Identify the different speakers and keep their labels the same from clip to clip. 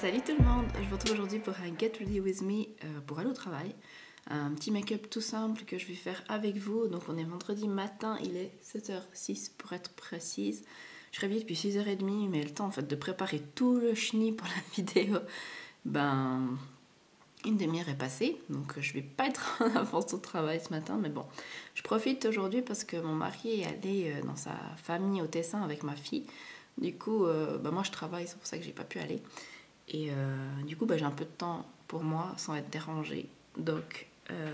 Speaker 1: Salut tout le monde, je vous retrouve aujourd'hui pour un Get Ready With Me pour aller au travail. Un petit make-up tout simple que je vais faire avec vous. Donc on est vendredi matin, il est 7h06 pour être précise. Je suis réveillée depuis 6h30, mais le temps en fait de préparer tout le chenille pour la vidéo, une demi-heure est passée. Donc je vais pas être en avance au travail ce matin, mais bon. Je profite aujourd'hui parce que mon mari est allé dans sa famille au Tessin avec ma fille. Du coup, moi je travaille, c'est pour ça que j'ai pas pu aller. Et du coup, j'ai un peu de temps pour moi sans être dérangée. Donc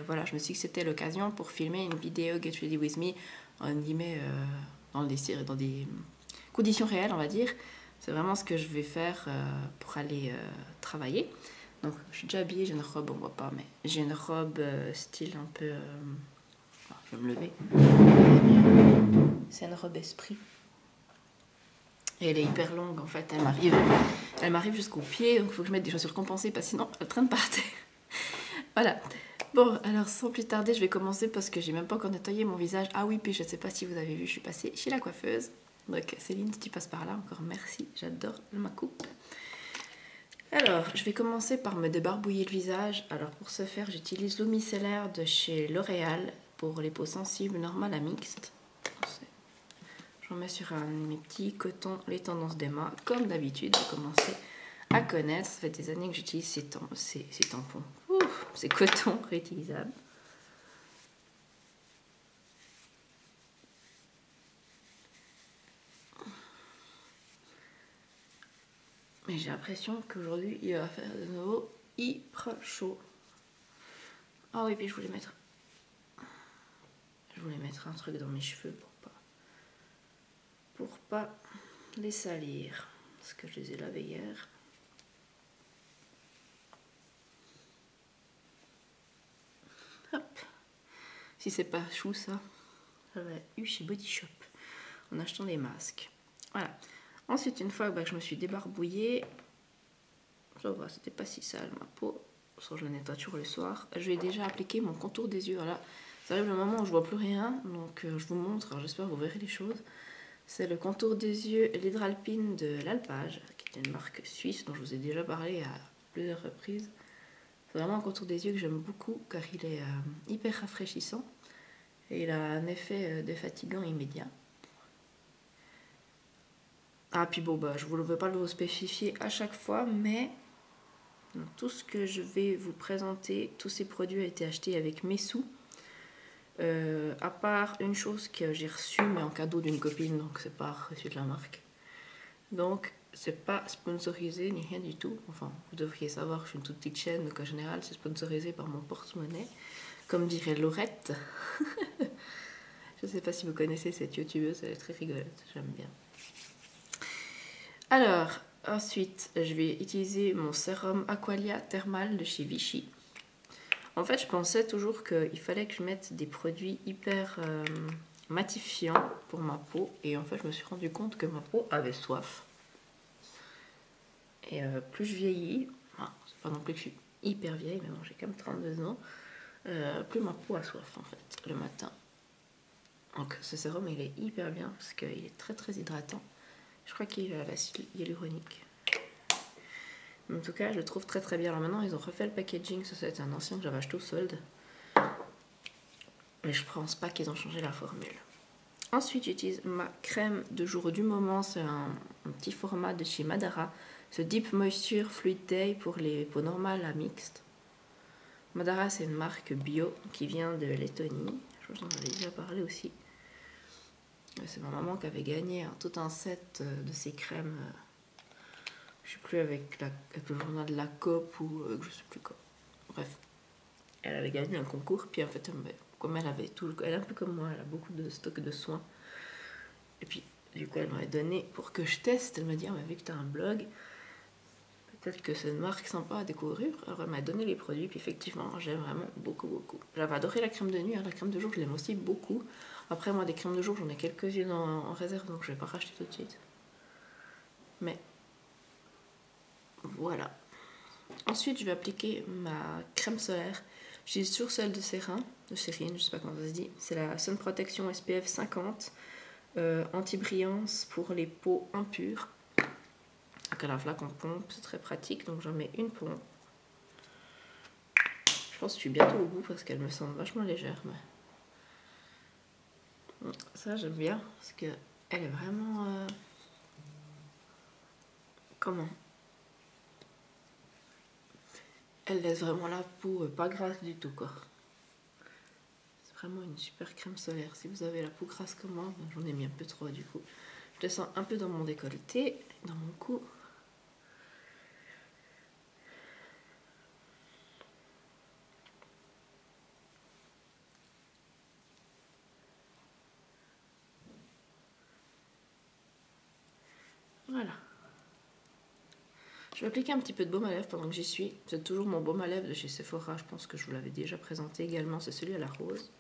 Speaker 1: voilà, je me suis dit que c'était l'occasion pour filmer une vidéo Get Ready With Me, en guillemets, dans des conditions réelles, on va dire. C'est vraiment ce que je vais faire pour aller travailler. Donc je suis déjà habillée, j'ai une robe, on voit pas, mais j'ai une robe style un peu... je vais me lever. C'est une robe esprit. Et elle est hyper longue en fait, elle m'arrive jusqu'au pied, donc il faut que je mette des chaussures compensées parce que sinon elle traîne par terre. Voilà. Bon, alors sans plus tarder, je vais commencer parce que j'ai même pas encore nettoyé mon visage. Ah oui, puis je sais pas si vous avez vu, je suis passée chez la coiffeuse. Donc Céline, si tu passes par là, encore merci, j'adore ma coupe. Alors, je vais commencer par me débarbouiller le visage. Alors pour ce faire, j'utilise l'eau micellaire de chez L'Oréal pour les peaux sensibles normales à mixtes. Je remets sur mes petits cotons les tendances d'Emma. Comme d'habitude, j'ai commencé à connaître. Ça fait des années que j'utilise ces tampons. Ces cotons réutilisables. Mais j'ai l'impression qu'aujourd'hui, il va faire de nouveau hyper chaud. Ah oui, puis je voulais mettre un truc dans mes cheveux pour pas les salir. Parce que je les ai lavés hier. Hop. Si c'est pas chou ça, j'avais eu chez Body Shop en achetant des masques. Voilà. Ensuite, une fois que je me suis débarbouillée, ça va, c'était pas si sale ma peau. Je la nettoie toujours le soir. Je vais déjà appliquer mon contour des yeux. Voilà. Ça arrive le moment où je vois plus rien, donc je vous montre. J'espère que vous verrez les choses. C'est le contour des yeux l'Hydralpine de l'Alpage, qui est une marque suisse dont je vous ai déjà parlé à plusieurs reprises. C'est vraiment un contour des yeux que j'aime beaucoup car il est hyper rafraîchissant et il a un effet défatigant immédiat. Ah puis bon, je ne veux pas le spécifier à chaque fois, mais tout ce que je vais vous présenter, tous ces produits ont été achetés avec mes sous. À part une chose que j'ai reçue mais en cadeau d'une copine, donc c'est pas reçu de la marque. Donc c'est pas sponsorisé ni rien du tout. Enfin, vous devriez savoir que je suis une toute petite chaîne, donc en général c'est sponsorisé par mon porte-monnaie. Comme dirait Laurette. Je sais pas si vous connaissez cette youtubeuse, elle est très rigolote, j'aime bien. Alors, ensuite, je vais utiliser mon sérum Aqualia Thermal de chez Vichy. En fait, je pensais toujours qu'il fallait que je mette des produits hyper matifiants pour ma peau. Et en fait, je me suis rendu compte que ma peau avait soif. Et plus je vieillis, c'est pas non plus que je suis hyper vieille, mais bon, j'ai quand même 32 ans, plus ma peau a soif en fait, le matin. Donc ce sérum, il est hyper bien parce qu'il est très très hydratant. Je crois qu'il a l'acide hyaluronique. En tout cas, je le trouve très très bien. Alors maintenant, ils ont refait le packaging. Ça, c'est un ancien que j'avais acheté au solde. Mais je pense pas qu'ils ont changé la formule. Ensuite, j'utilise ma crème de jour du moment. C'est un petit format de chez Madara. Ce Deep Moisture Fluid Day pour les peaux normales à mixte. Madara, c'est une marque bio qui vient de Lettonie. Je vous en avais déjà parlé aussi. C'est ma maman qui avait gagné tout un set de ces crèmes. Je sais plus avec le journal de la COP ou je sais plus quoi. Bref, elle avait gagné un concours. Puis en fait, comme elle est un peu comme moi, elle a beaucoup de stock de soins. Et puis, du coup, elle m'avait donné pour que je teste. Elle m'a dit, vu que tu as un blog, peut-être que c'est une marque sympa à découvrir. Alors elle m'a donné les produits, puis effectivement, j'aime vraiment beaucoup, beaucoup. J'avais adoré la crème de nuit, la crème de jour, je l'aime aussi beaucoup. Après, moi, des crèmes de jour, j'en ai quelques-unes en réserve, donc je vais pas racheter tout de suite. Mais voilà. Ensuite, je vais appliquer ma crème solaire. J'utilise toujours celle de Cérin, je sais pas comment ça se dit. C'est la Sun Protection SPF 50, anti-brillance pour les peaux impures. Donc à la flaque en pompe, c'est très pratique, donc j'en mets une pompe. Je pense que je suis bientôt au bout parce qu'elle me semble vachement légère. Mais... ça j'aime bien parce que elle est vraiment... Comment? Elle laisse vraiment la peau pas grasse du tout quoi. C'est vraiment une super crème solaire. Si vous avez la peau grasse comme moi, j'en ai mis un peu trop du coup. Je descends un peu dans mon décolleté, dans mon cou. Voilà. Je vais appliquer un petit peu de baume à lèvres pendant que j'y suis. C'est toujours mon baume à lèvres de chez Sephora. Je pense que je vous l'avais déjà présenté également. C'est celui à la rose.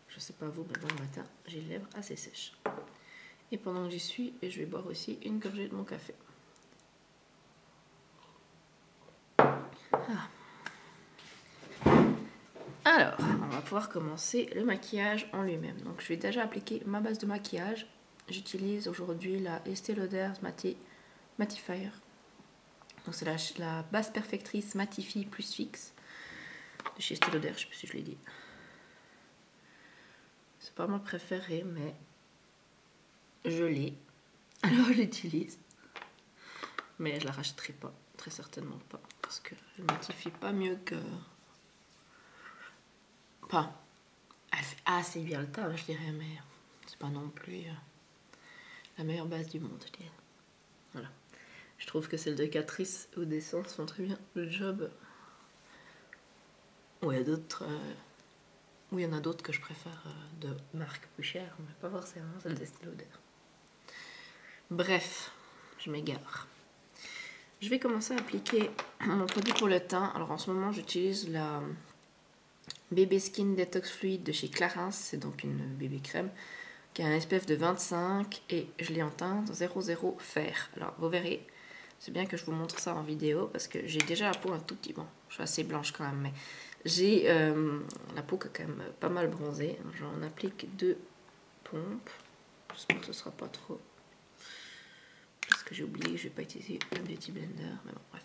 Speaker 1: Je sais pas vous, mais bon, le matin, j'ai les lèvres assez sèches. Et pendant que j'y suis, je vais boire aussi une gorgée de mon café. Ah. Alors, on va pouvoir commencer le maquillage en lui-même. Donc, je vais déjà appliquer ma base de maquillage. J'utilise aujourd'hui la Estée Lauder Mattifier. Donc, c'est la base perfectrice Mattifie plus fixe de chez Estée Lauder, je sais pas si je l'ai dit. C'est pas ma préférée, mais je l'ai. Alors, je l'utilise. Mais je la rachèterai pas, très certainement pas. Parce que je ne mattifie pas mieux que... Enfin, elle fait assez bien le taf, je dirais, mais c'est pas non plus la meilleure base du monde, je dirais. Voilà. Je trouve que celles de Catrice ou d'Essence font très bien le job. Ou il y a d'autres... où il y en a d'autres que je préfère de marques plus chères, mais pas forcément celles d'Estée Lauder. Bref, je m'égare. Je vais commencer à appliquer mon produit pour le teint. Alors en ce moment, j'utilise la Bébé Skin Detox Fluid de chez Clarins. C'est donc une bébé crème qui a un SPF de 25 et je l'ai en teinte 00 fer. Alors vous verrez, c'est bien que je vous montre ça en vidéo parce que j'ai déjà la peau un tout petit... Bon, je suis assez blanche quand même, mais j'ai la peau quand même pas mal bronzée. J'en applique 2 pompes. J'espère que ce sera pas trop... Parce que j'ai oublié que je vais pas utiliser un Beauty Blender. Mais bon, bref.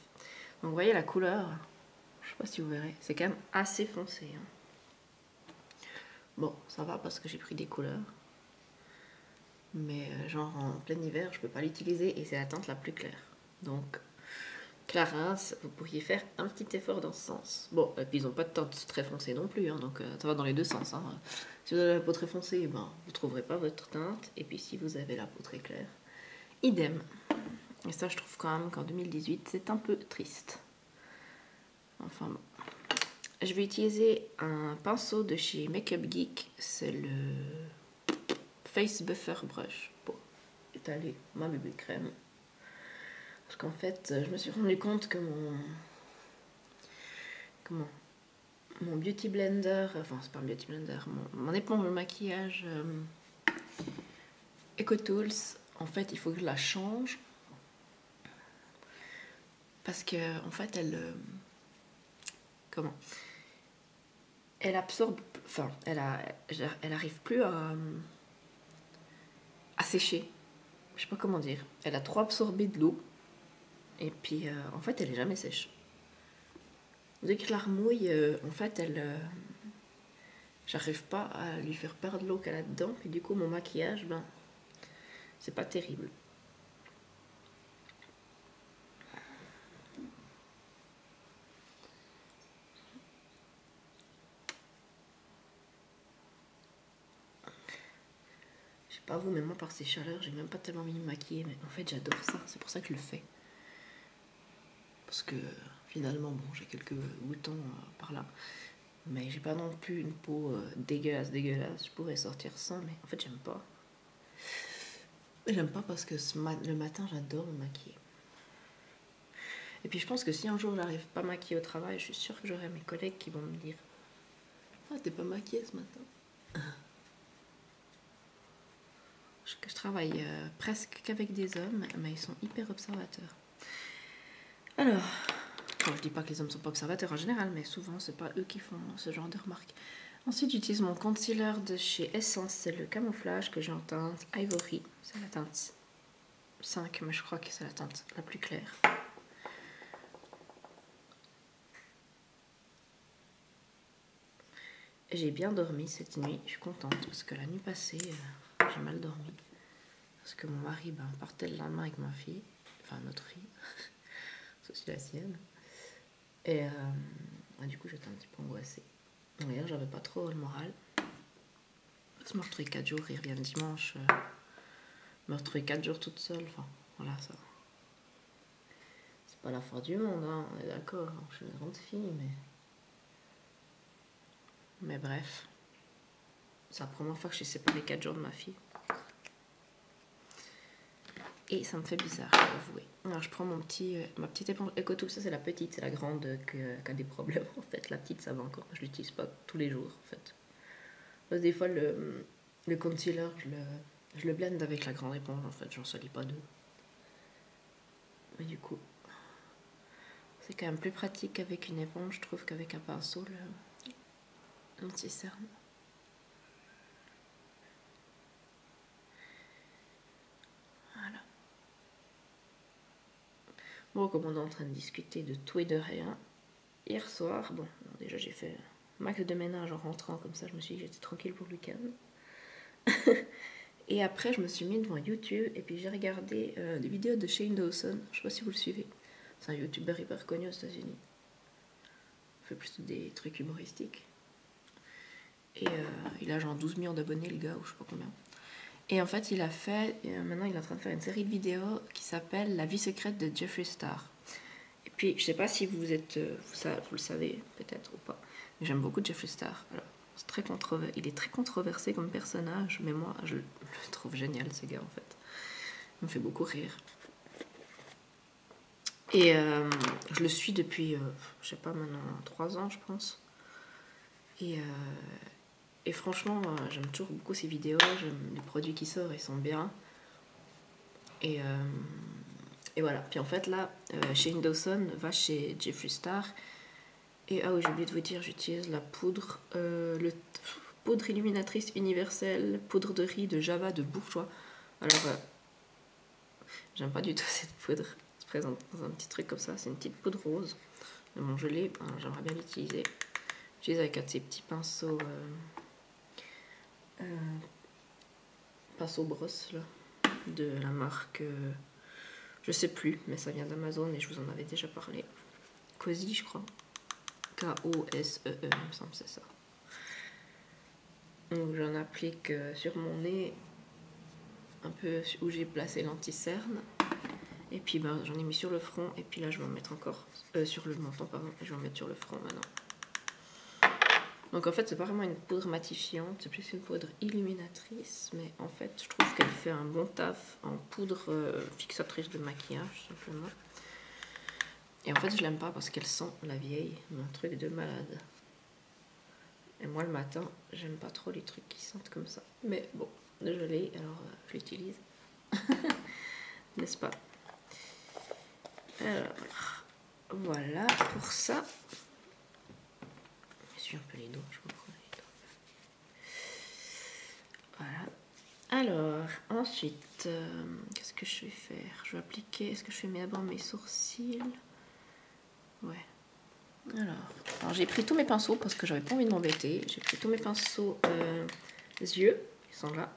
Speaker 1: Donc vous voyez la couleur, je sais pas si vous verrez, c'est quand même assez foncé. Hein. Bon, ça va parce que j'ai pris des couleurs. Mais genre en plein hiver, je peux pas l'utiliser et c'est la teinte la plus claire. Donc, Clarins, vous pourriez faire un petit effort dans ce sens. Bon, et puis ils n'ont pas de teinte très foncée non plus, hein, donc ça va dans les deux sens. Hein. Si vous avez la peau très foncée, ben, vous ne trouverez pas votre teinte. Et puis si vous avez la peau très claire, idem. Et ça, je trouve quand même qu'en 2018, c'est un peu triste. Enfin bon. Je vais utiliser un pinceau de chez Makeup Geek. C'est le Face Buffer Brush pour étaler ma bébé crème. Parce qu'en fait, je me suis rendu compte que mon Beauty Blender, enfin c'est pas un Beauty Blender, mon éponge de maquillage EcoTools, en fait il faut que je la change. Parce que en fait elle absorbe, enfin elle arrive plus à sécher. Je sais pas comment dire. Elle a trop absorbé de l'eau. Et puis en fait elle est jamais sèche. Dès que je la remouille, en fait j'arrive pas à lui faire perdre l'eau qu'elle a dedans. Et du coup mon maquillage, ben c'est pas terrible. Pas vous, mais moi par ces chaleurs, j'ai même pas tellement envie de me maquiller, mais en fait j'adore ça, c'est pour ça que je le fais. Parce que finalement, bon, j'ai quelques boutons par là, mais j'ai pas non plus une peau dégueulasse, je pourrais sortir sans, mais en fait j'aime pas. J'aime pas parce que le matin j'adore me maquiller. Et puis je pense que si un jour j'arrive pas maquillée au travail, je suis sûre que j'aurai mes collègues qui vont me dire « Ah, t'es pas maquillée ce matin ?» Je travaille presque qu'avec des hommes, mais ils sont hyper observateurs. Alors, bon, je dis pas que les hommes sont pas observateurs en général, mais souvent c'est pas eux qui font ce genre de remarques. Ensuite, j'utilise mon concealer de chez Essence, c'est le camouflage que j'ai en teinte Ivory. C'est la teinte 5, mais je crois que c'est la teinte la plus claire. J'ai bien dormi cette nuit, je suis contente parce que la nuit passée, j'ai mal dormi. Parce que mon mari partait le lendemain avec ma fille, enfin notre fille, c'est aussi la sienne. Et du coup, j'étais un petit peu angoissée. D'ailleurs, j'avais pas trop le moral. Je me retrouvais 4 jours, il revient le dimanche. Je me retrouvais 4 jours toute seule. Enfin, voilà, ça. C'est pas la fin du monde, hein, on est d'accord. Je suis une grande fille, mais bref. C'est la première fois que je suis séparée 4 jours de ma fille. Et ça me fait bizarre, je dois avouer. Alors, je prends ma petite éponge EcoTools. Ça, c'est la petite, c'est la grande qui a des problèmes, en fait. La petite, ça va encore. Je l'utilise pas tous les jours, en fait. Parce que des fois, le concealer, je le blende avec la grande éponge, en fait. J'en salis pas deux. Mais du coup, c'est quand même plus pratique avec une éponge, je trouve, qu'avec un pinceau, l'anti-cerne. Voilà. Bon, comme on est en train de discuter de tout et de rien, hier soir, bon, déjà j'ai fait max de ménage en rentrant, comme ça je me suis dit que j'étais tranquille pour le week-end. Et après, je me suis mis devant YouTube et puis j'ai regardé des vidéos de Shane Dawson. Je sais pas si vous le suivez. C'est un youtubeur hyper connu aux États-Unis. Il fait plutôt des trucs humoristiques. Et il a genre 12 millions d'abonnés, le gars, ou je sais pas combien. Et en fait, il a fait, maintenant il est en train de faire une série de vidéos qui s'appelle La vie secrète de Jeffree Star. Et puis, je sais pas si vous le savez peut-être ou pas, mais j'aime beaucoup Jeffree Star. Alors, il est très controversé comme personnage, mais moi, je le trouve génial, ce gars, en fait. Il me fait beaucoup rire. Et je le suis depuis, je sais pas, maintenant 3 ans, je pense. Et franchement, j'aime toujours beaucoup ses vidéos, j'aime les produits qui sortent, ils sont bien. Et voilà. Puis en fait, là, Shane Dawson va chez Jeffree Star. Et ah oui, j'ai oublié de vous dire, j'utilise la poudre, poudre illuminatrice universelle, poudre de riz de Java de Bourgeois. Alors, j'aime pas du tout cette poudre. Elle se présente dans un petit truc comme ça, c'est une petite poudre rose. Mais bon, je l'ai, j'aimerais bien l'utiliser. J'utilise avec un de ces petits pinceaux, pinceau brosse là, de la marque, je sais plus, mais ça vient d'Amazon et je vous en avais déjà parlé. Cozy, je crois. K-O-S-E-E, il me semble, c'est ça. Donc j'en applique sur mon nez, un peu où j'ai placé l'anti-cerne. Et puis j'en ai mis sur le front, et puis là je vais en mettre encore sur le menton, pardon, et je vais en mettre sur le front maintenant. Donc en fait c'est pas vraiment une poudre matifiante, c'est plus une poudre illuminatrice, mais en fait je trouve qu'elle fait un bon taf en poudre fixatrice de maquillage simplement. Et en fait je l'aime pas parce qu'elle sent la vieille, un truc de malade. Et moi le matin j'aime pas trop les trucs qui sentent comme ça. Mais bon, je l'ai, alors je l'utilise. N'est-ce pas? Alors, voilà pour ça. Je suis un peu les doigts, je me prends les doigts. Voilà. Alors, ensuite, qu'est-ce que je vais faire? Je vais appliquer, est-ce que je fais d'abord mes sourcils? Ouais. Alors j'ai pris tous mes pinceaux parce que j'avais pas envie de m'embêter. J'ai pris tous mes pinceaux yeux, ils sont là.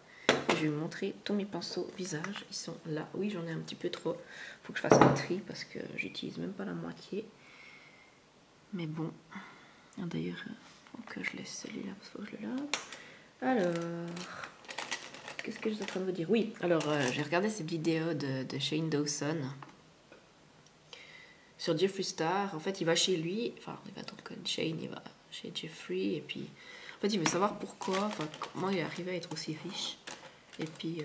Speaker 1: Et je vais vous montrer tous mes pinceaux visage, ils sont là. Oui, j'en ai un petit peu trop. Faut que je fasse un tri parce que j'utilise même pas la moitié. Mais bon. D'ailleurs, faut que je laisse celui-là parce que je le lave. Alors, qu'est-ce que je suis en train de vous dire? Oui, alors j'ai regardé cette vidéo de Shane Dawson sur Jeffree Star. En fait, il va chez lui, enfin, il va donc Shane, il va chez Jeffree, et puis en fait, il veut savoir pourquoi, enfin, comment il est arrivé à être aussi riche, et puis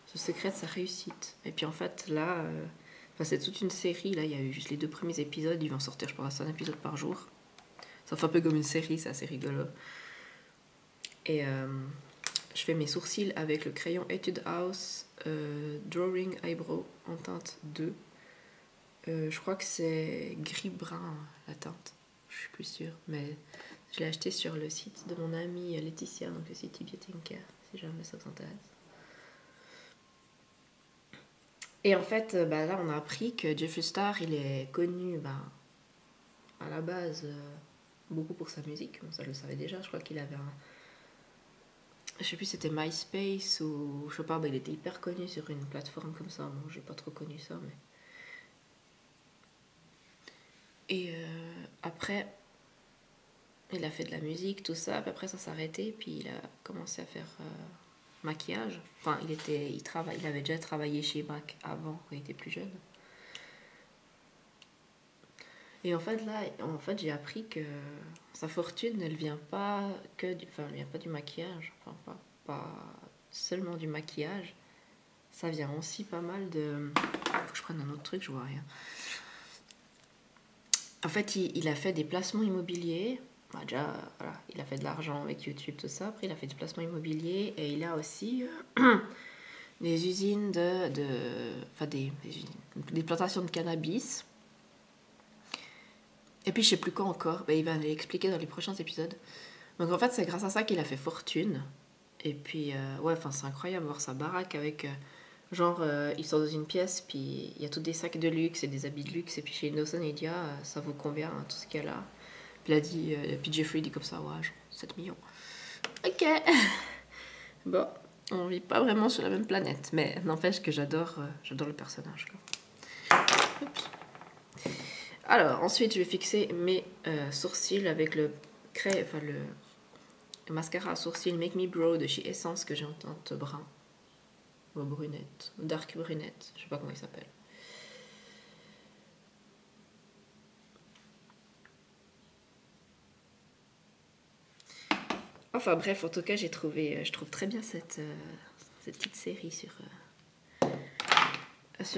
Speaker 1: ce secret de sa réussite. Et puis en fait, là, c'est toute une série, là, il y a eu juste les 2 premiers épisodes, ils vont sortir, je pense, un épisode par jour. Ça fait un peu comme une série, c'est assez rigolo. Et je fais mes sourcils avec le crayon Etude House Drawing Eyebrow en teinte 2. Je crois que c'est gris-brun la teinte, je suis plus sûre, mais Je l'ai acheté sur le site de mon amie Laetitia, donc le site Beauty Care, si jamais ça vous intéresse. Et en fait, là, on a appris que Jeffree Star, il est connu à la base beaucoup pour sa musique. Bon, ça, je le savais déjà. Je crois qu'il avait je sais plus si c'était MySpace ou je sais pas, il était hyper connu sur une plateforme comme ça. Bon, j'ai pas trop connu ça, mais. Et après, il a fait de la musique, tout ça. Puis après, ça s'est arrêté. Puis il a commencé à faire maquillage. Enfin, il avait déjà travaillé chez MAC avant, quand il était plus jeune. Et en fait, là, j'ai appris que sa fortune, elle vient pas elle vient pas du maquillage. Enfin, pas seulement du maquillage. Ça vient aussi pas mal de... Faut que je prenne un autre truc, je vois rien. En fait, il a fait des placements immobiliers. Déjà, voilà, il a fait de l'argent avec YouTube, tout ça. Après, il a fait des placements immobiliers et il a aussi des usines des plantations de cannabis. Et puis, je sais plus quoi encore. Il va l'expliquer dans les prochains épisodes. Donc, en fait, c'est grâce à ça qu'il a fait fortune. Et puis, c'est incroyable de voir sa baraque avec... il sort dans une pièce, puis il y a tous des sacs de luxe et des habits de luxe. Et puis chez Innocent, il dit, ça vaut combien, hein, tout ce qu'il y a là. Puis il a dit, puis Jeffrey dit comme ça, ouais, genre 7 millions. Ok. Bon, on vit pas vraiment sur la même planète, mais n'empêche que j'adore le personnage, quoi. Oups. Alors, ensuite, je vais fixer mes sourcils avec le mascara à sourcils Make Me Brow de chez Essence que j'ai en teinte brun. Ou brunette, dark brunette, je sais pas comment il s'appelle. Enfin bref, en tout cas, je trouve très bien cette petite série sur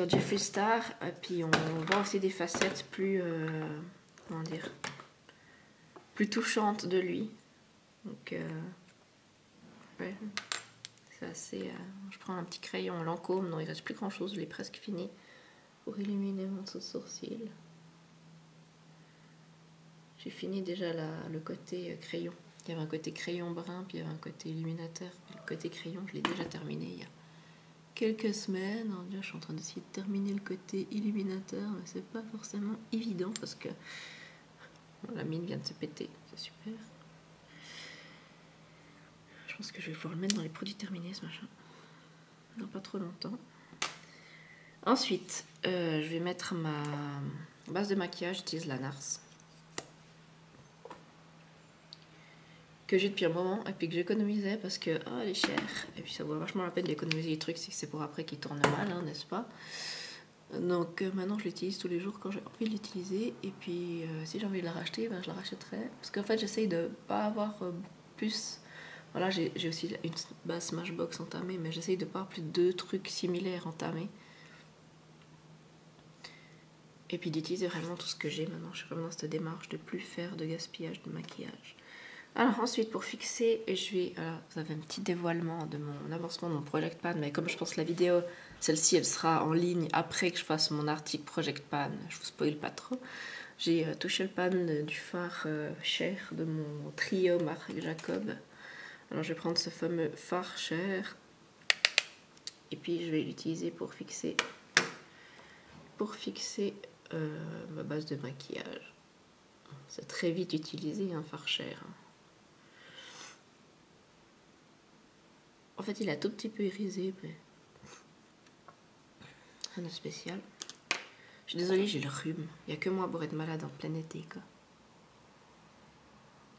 Speaker 1: Jeffree Star. Et puis on voit aussi des facettes plus, plus touchantes de lui. Donc, ouais, c'est assez... je prends un petit crayon Lancôme, non il reste plus grand chose, je l'ai presque fini, pour illuminer mon sourcil. J'ai fini déjà le côté crayon. Il y avait un côté crayon brun, puis il y avait un côté illuminateur. Puis le côté crayon, je l'ai déjà terminé il y a quelques semaines. Alors déjà, je suis en train d'essayer de terminer le côté illuminateur, mais c'est pas forcément évident parce que la mine vient de se péter. C'est super. Je pense que je vais pouvoir le mettre dans les produits terminés, ce machin. Dans pas trop longtemps. Ensuite, je vais mettre ma base de maquillage. J'utilise la NARS. Que j'ai depuis un moment et puis que j'économisais parce que elle est chère et puis ça vaut vachement la peine d'économiser les trucs, c'est que c'est pour après qu'ils tournent mal, hein, n'est-ce pas? Donc maintenant je l'utilise tous les jours quand j'ai envie de l'utiliser et puis si j'ai envie de la racheter, je la rachèterai parce qu'en fait j'essaye de pas avoir plus, voilà, j'ai aussi une base Smashbox entamée mais j'essaye de pas avoir plus de 2 trucs similaires entamés et puis d'utiliser vraiment tout ce que j'ai. Maintenant je suis vraiment dans cette démarche de plus faire de gaspillage de maquillage. Alors ensuite pour fixer, vous avez un petit dévoilement de mon avancement de mon Project Pan, mais comme je pense que la vidéo, celle-ci, elle sera en ligne après que je fasse mon article Project Pan, je vous spoil pas trop. J'ai touché le pan du fard Cher de mon trio Marc Jacob. Alors je vais prendre ce fameux fard Cher et puis je vais l'utiliser pour fixer ma base de maquillage. C'est très vite utilisé un fard Cher. En fait, il a tout petit peu irisé, mais rien de spécial. Je suis désolée, j'ai le rhume. Il n'y a que moi pour être malade en plein été,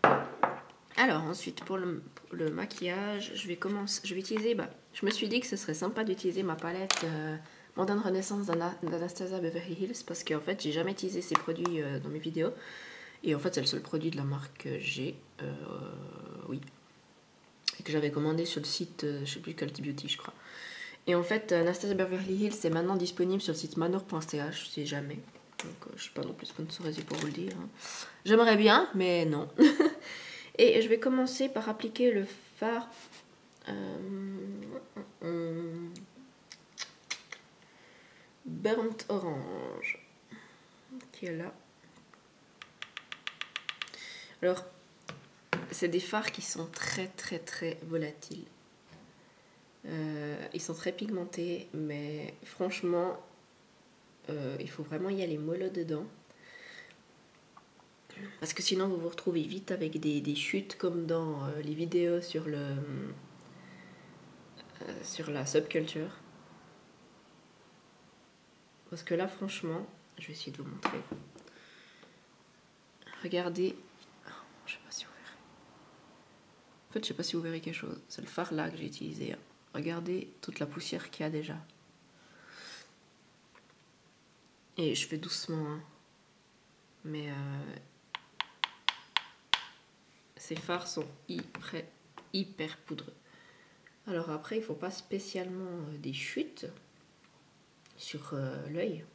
Speaker 1: quoi. Alors, ensuite, pour le maquillage, je vais utiliser... je me suis dit que ce serait sympa d'utiliser ma palette Modern Renaissance d'Anastasia Beverly Hills parce qu'en fait, j'ai jamais utilisé ces produits dans mes vidéos. Et en fait, c'est le seul produit de la marque que j'ai. Oui. Et que j'avais commandé sur le site, je sais plus, Cult Beauty, je crois. Et en fait, Anastasia Beverly Hills est maintenant disponible sur le site manor.ch, si jamais. Donc, je ne suis pas non plus sponsorisée pour vous le dire. Hein. J'aimerais bien, mais non. Et je vais commencer par appliquer le fard Burnt Orange, qui est là. Alors, c'est des fards qui sont très volatiles. Ils sont très pigmentés, mais franchement, il faut vraiment y aller mollo dedans. Parce que sinon, vous vous retrouvez vite avec des chutes comme dans les vidéos sur la subculture. Parce que là, franchement, je vais essayer de vous montrer. Regardez. Je sais pas si vous verrez. En fait, je sais pas si vous verrez quelque chose. C'est le fard là que j'ai utilisé. Regardez toute la poussière qu'il y a déjà. Et je fais doucement. Hein. Mais ces fards sont hyper poudreux. Alors après, il faut pas spécialement des chutes sur l'œil.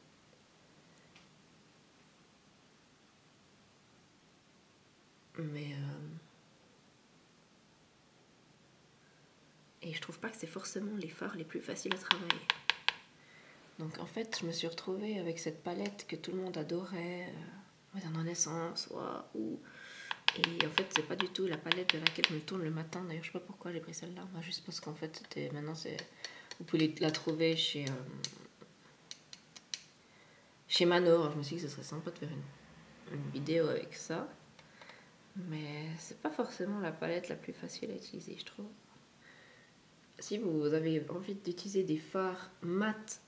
Speaker 1: Mais et je trouve pas que c'est forcément les fards les plus faciles à travailler. Donc en fait, je me suis retrouvée avec cette palette que tout le monde adorait, en naissance, ou... Et en fait, c'est pas du tout la palette de laquelle je me tourne le matin. D'ailleurs, je sais pas pourquoi j'ai pris celle-là. Moi, juste parce qu'en fait, maintenant, vous pouvez la trouver chez Manor. Alors, je me suis dit que ce serait sympa de faire une vidéo avec ça. Mais c'est pas forcément la palette la plus facile à utiliser, je trouve. Si vous avez envie d'utiliser des fards mat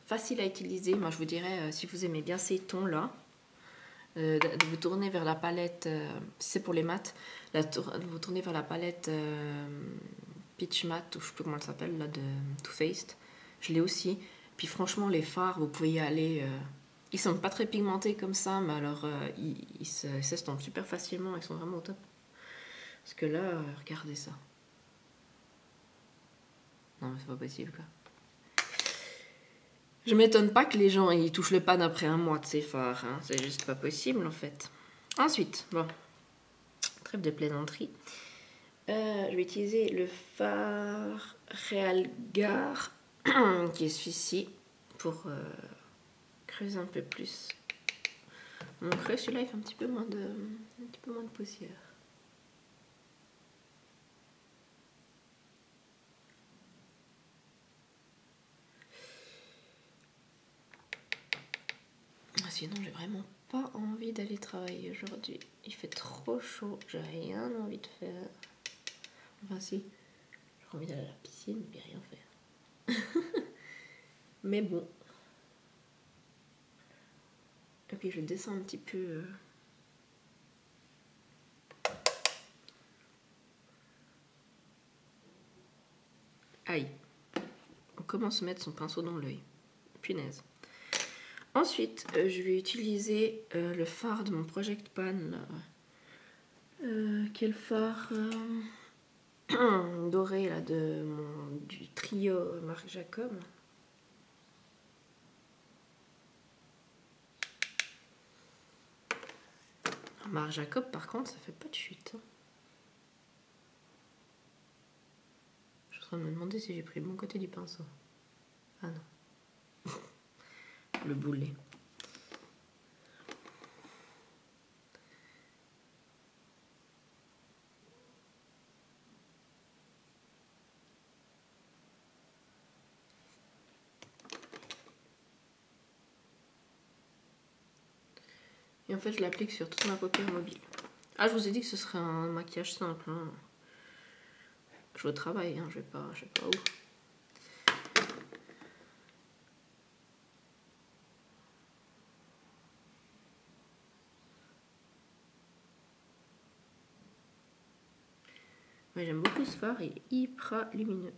Speaker 1: faciles à utiliser, moi je vous dirais, si vous aimez bien ces tons-là, de vous tourner vers la palette, si c'est pour les mats, de vous tourner vers la palette Peach Matte, ou je sais plus comment elle s'appelle, là, de Too Faced. Je l'ai aussi. Puis franchement, les fards, vous pouvez y aller. Ils sont pas très pigmentés comme ça, mais alors ils s'estompent super facilement, ils sont vraiment au top. Parce que là, regardez ça. Non, mais c'est pas possible, quoi. Je m'étonne pas que les gens ils touchent le pad après un mois de ces fards. Hein. C'est juste pas possible, en fait. Ensuite, bon, trêve de plaisanterie. Je vais utiliser le fard Realgar, qui est celui-ci, pour creuser un peu plus. Mon creux, celui-là, il fait un petit peu moins de poussière. Sinon, j'ai vraiment pas envie d'aller travailler aujourd'hui. Il fait trop chaud, j'ai rien envie de faire. Enfin, si, j'ai envie d'aller à la piscine, mais rien faire. Mais bon. Et puis, je descends un petit peu. Aïe. On commence à mettre son pinceau dans l'œil. Punaise. Ensuite, je vais utiliser le fard de mon Project Pan. Quel fard doré là, du trio Marc Jacob. Marc Jacob, par contre, ça fait pas de chute. Hein. Je suis en train de me demander si j'ai pris le bon côté du pinceau. Ah non. Le boulet. Et en fait, je l'applique sur toute ma paupière mobile. Ah, je vous ai dit que ce serait un maquillage simple. Hein. Je vais au travail, hein, je sais pas où. Mais j'aime beaucoup ce fard, il est hyper lumineux.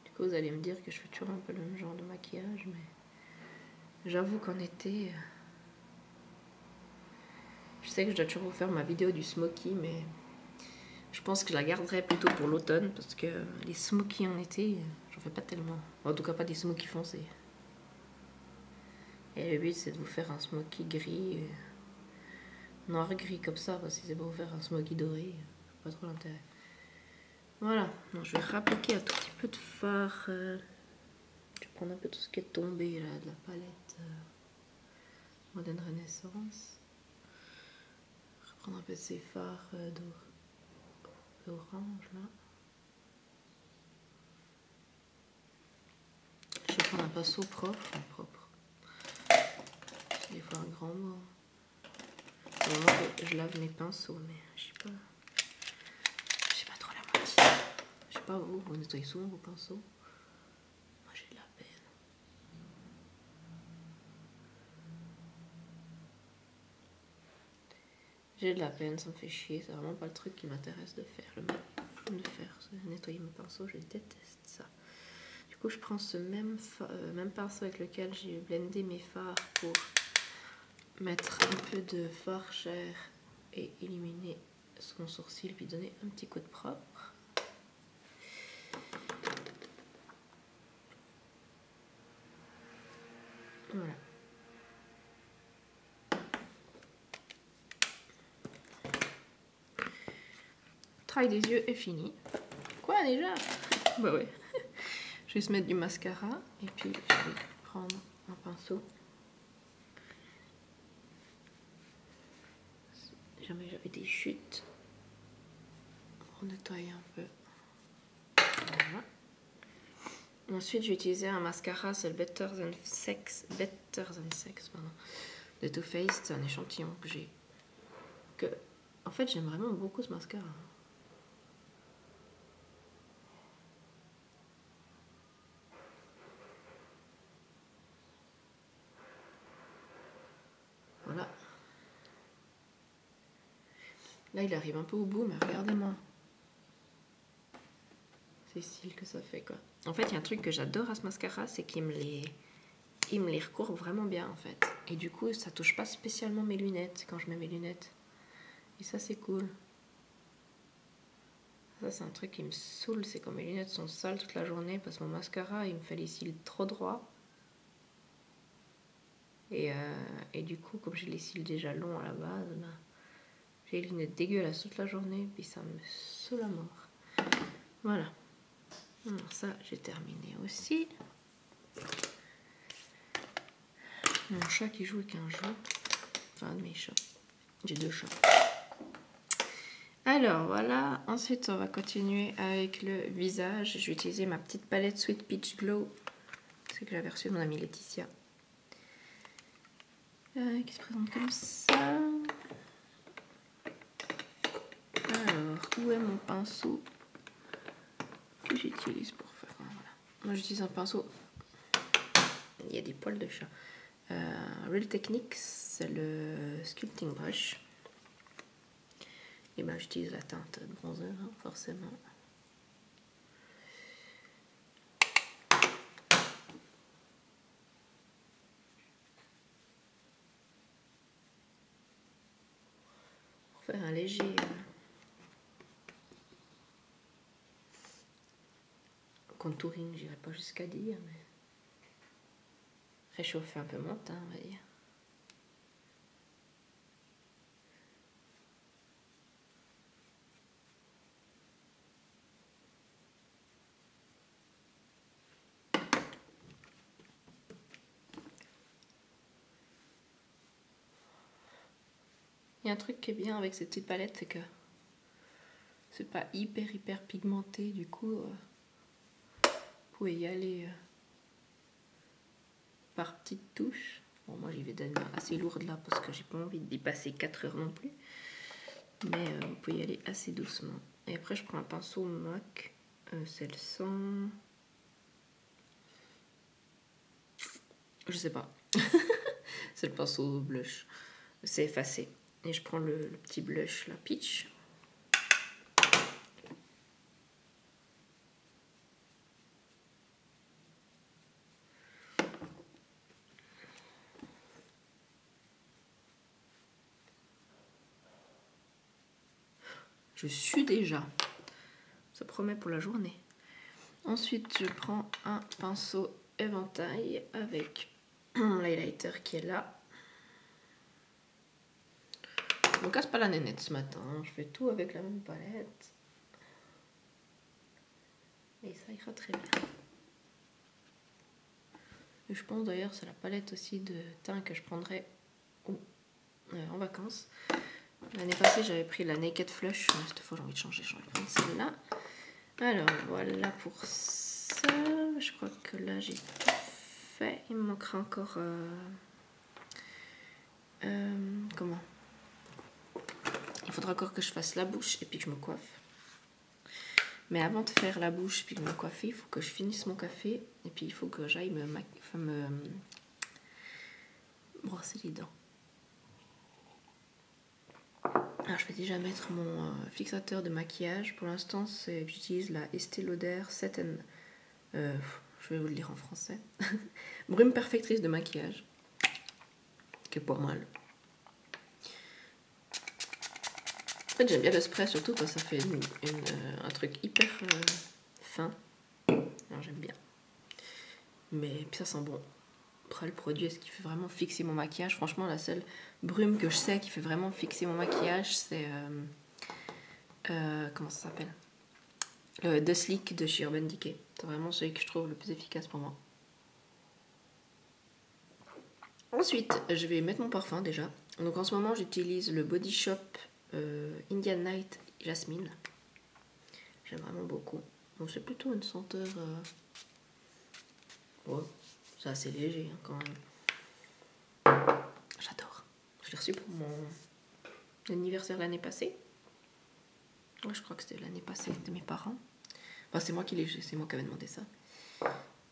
Speaker 1: Du coup, vous allez me dire que je fais toujours un peu le même genre de maquillage, mais j'avoue qu'en été, je sais que je dois toujours vous faire ma vidéo du smoky, mais je pense que je la garderai plutôt pour l'automne, parce que les smoky en été, j'en fais pas tellement. En tout cas, pas des smoky foncés. Et le but, c'est de vous faire un smoky gris, noir-gris comme ça, parce que c'est pour vous faire un smoky doré, pas trop l'intérêt. Voilà, donc, je vais réappliquer un tout petit peu de fard. Je vais prendre un peu tout ce qui est tombé là, de la palette Modern Renaissance. Reprendre un peu de ces fards d'orange là. Je vais prendre un pinceau propre. C'est des fois un grand mot. Vraiment que je lave mes pinceaux, mais je sais pas trop la moitié. Je sais pas vous nettoyez souvent vos pinceaux? Moi j'ai de la peine. J'ai de la peine, ça me fait chier, c'est vraiment pas le truc qui m'intéresse de faire. C'est nettoyer mes pinceaux, je déteste ça. Du coup je prends ce même pinceau avec lequel j'ai blendé mes fards pour mettre un peu de fard cher et éliminer son sourcil puis donner un petit coup de propre. Voilà. Le travail des yeux est fini. Quoi déjà? Bah ouais. Je vais se mettre du mascara et puis je vais prendre un pinceau. Si jamais j'avais des chutes, on nettoie un peu. Voilà. Ensuite, je vais utiliser un mascara, c'est le Better Than Sex pardon, de Too Faced. C'est un échantillon que j'ai. En fait, j'aime vraiment beaucoup ce mascara. Voilà. Là, il arrive un peu au bout, mais regardez-moi. C'est style que ça fait, quoi. En fait, il y a un truc que j'adore à ce mascara, c'est qu'il me les recourbe vraiment bien, en fait. Et du coup, ça touche pas spécialement mes lunettes quand je mets mes lunettes. Et ça, c'est cool. Ça, c'est un truc qui me saoule, c'est quand mes lunettes sont sales toute la journée parce que mon mascara, il me fait les cils trop droits. Et du coup, comme j'ai les cils déjà longs à la base, ben, j'ai les lunettes dégueulasses toute la journée, puis ça me saoule à mort. Voilà. Alors ça, j'ai terminé aussi. Mon chat qui joue avec un jeu. Enfin, un de mes chats. J'ai 2 chats. Alors voilà, ensuite on va continuer avec le visage. Je vais utiliser ma petite palette Sweet Peach Glow. C'est que j'avais reçu de mon amie Laetitia. Qui se présente comme ça. Alors, où est mon pinceau que j'utilise pour faire... Voilà. Moi j'utilise un pinceau... Il y a des poils de chat. Real Techniques, c'est le Sculpting Brush. Et ben j'utilise la teinte de bronzer, hein, forcément. Pour faire un léger contouring, j'irai pas jusqu'à dire, mais réchauffer un peu mon teint, on va dire. Il y a un truc qui est bien avec cette petite palette, c'est que c'est pas hyper pigmenté, du coup vous pouvez y aller par petites touches. Bon, moi j'y vais d'une main assez lourde là parce que j'ai pas envie d'y passer 4 heures non plus, mais vous pouvez y aller assez doucement. Et après je prends un pinceau MAC, c'est le 100, je sais pas, c'est le pinceau blush, c'est effacé. Et je prends le petit blush, la Peach. Je sue déjà. Ça promet pour la journée. Ensuite, je prends un pinceau éventail avec l'highlighter qui est là. Je me casse pas la nénette ce matin. Je fais tout avec la même palette. ça ira très bien. Et je pense d'ailleurs c'est la palette aussi de teint que je prendrai en vacances. L'année passée j'avais pris la Naked Flush, mais cette fois j'ai envie de changer, j'ai envie de prendre celle-là. Alors voilà pour ça, je crois que là j'ai tout fait, il me manquera encore... comment? Il faudra encore que je fasse la bouche et puis que je me coiffe. Mais avant de faire la bouche et puis de me coiffer, il faut que je finisse mon café et puis il faut que j'aille me brosser les dents. Alors je vais déjà mettre mon fixateur de maquillage. Pour l'instant j'utilise la Estée Lauder Set je vais vous le dire en français. Brume perfectrice de maquillage. Qui est pas mal. En fait j'aime bien le spray surtout parce que ça fait un truc hyper fin. Alors j'aime bien. Mais puis ça sent bon. Après le produit, est-ce qu'il fait vraiment fixer mon maquillage? Franchement la seule brume que je sais qui fait vraiment fixer mon maquillage c'est... comment ça s'appelle? Le The Sleek de chez Urban Decay. C'est vraiment celui que je trouve le plus efficace pour moi. Ensuite, je vais mettre mon parfum déjà. Donc en ce moment, j'utilise le Body Shop Indian Night Jasmine. J'aime vraiment beaucoup. Donc c'est plutôt une senteur... Ouais, c'est assez léger hein, quand même. J'adore. Je l'ai reçu pour mon anniversaire l'année passée. Ouais, je crois que c'était l'année passée de mes parents. Enfin, c'est moi qui avais demandé ça.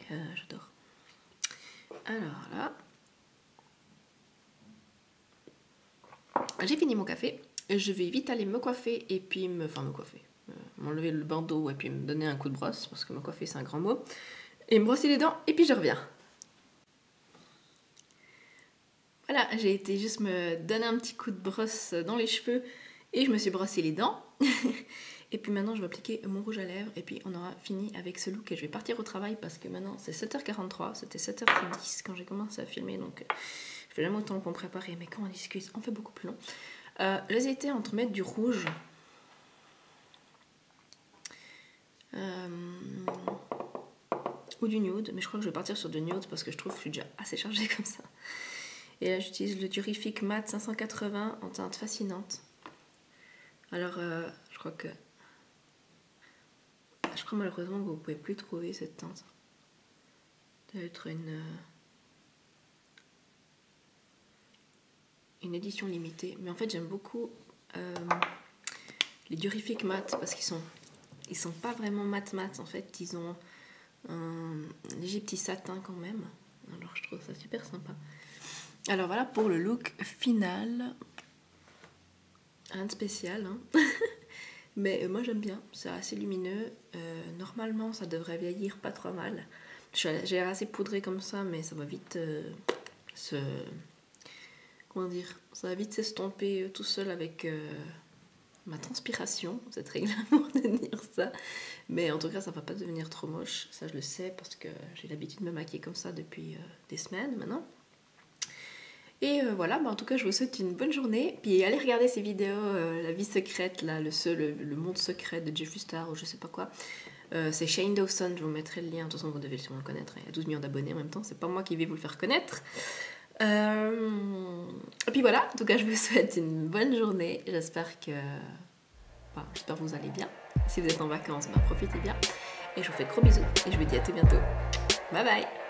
Speaker 1: J'adore. Alors là, j'ai fini mon café. Je vais vite aller me coiffer et puis m'enlever le bandeau et puis me donner un coup de brosse parce que me coiffer c'est un grand mot. Et me brosser les dents et puis je reviens. Voilà, j'ai été juste me donner un petit coup de brosse dans les cheveux et je me suis brossé les dents. Et puis maintenant je vais appliquer mon rouge à lèvres et puis on aura fini avec ce look et je vais partir au travail parce que maintenant c'est 7h43, c'était 7h10 quand j'ai commencé à filmer donc je fais jamais autant pour me préparer mais quand on discute on fait beaucoup plus long. J'hésitais entre mettre du rouge ou du nude, mais je crois que je vais partir sur du nude parce que je trouve que je suis déjà assez chargée comme ça. Et là j'utilise le Durific Matte 580 en teinte fascinante. Alors je crois malheureusement que vous pouvez plus trouver cette teinte. Ça doit être une édition limitée. Mais en fait j'aime beaucoup les Durific Matte parce qu'ils sont pas vraiment mat en fait. Ils ont un léger petit satin quand même. Alors je trouve ça super sympa. Alors voilà pour le look final. Rien de spécial hein. Mais moi j'aime bien, c'est assez lumineux. Normalement ça devrait vieillir pas trop mal. J'ai l'air assez poudré comme ça mais ça va vite comment dire, ça va vite s'estomper tout seul avec ma transpiration. C'est très glamour de dire ça. Mais en tout cas ça va pas devenir trop moche. Ça je le sais parce que j'ai l'habitude de me maquiller comme ça depuis des semaines maintenant. Et voilà, en tout cas je vous souhaite une bonne journée. Puis allez regarder ces vidéos, la vie secrète, là, le monde secret de Jeffree Star ou je sais pas quoi. C'est Shane Dawson, je vous mettrai le lien, de toute façon vous devez sûrement le connaître, il y a 12 millions d'abonnés en même temps, c'est pas moi qui vais vous le faire connaître. Et puis voilà, en tout cas je vous souhaite une bonne journée, j'espère que vous allez bien. Si vous êtes en vacances, profitez bien. Et je vous fais de gros bisous et je vous dis à tout bientôt. Bye bye.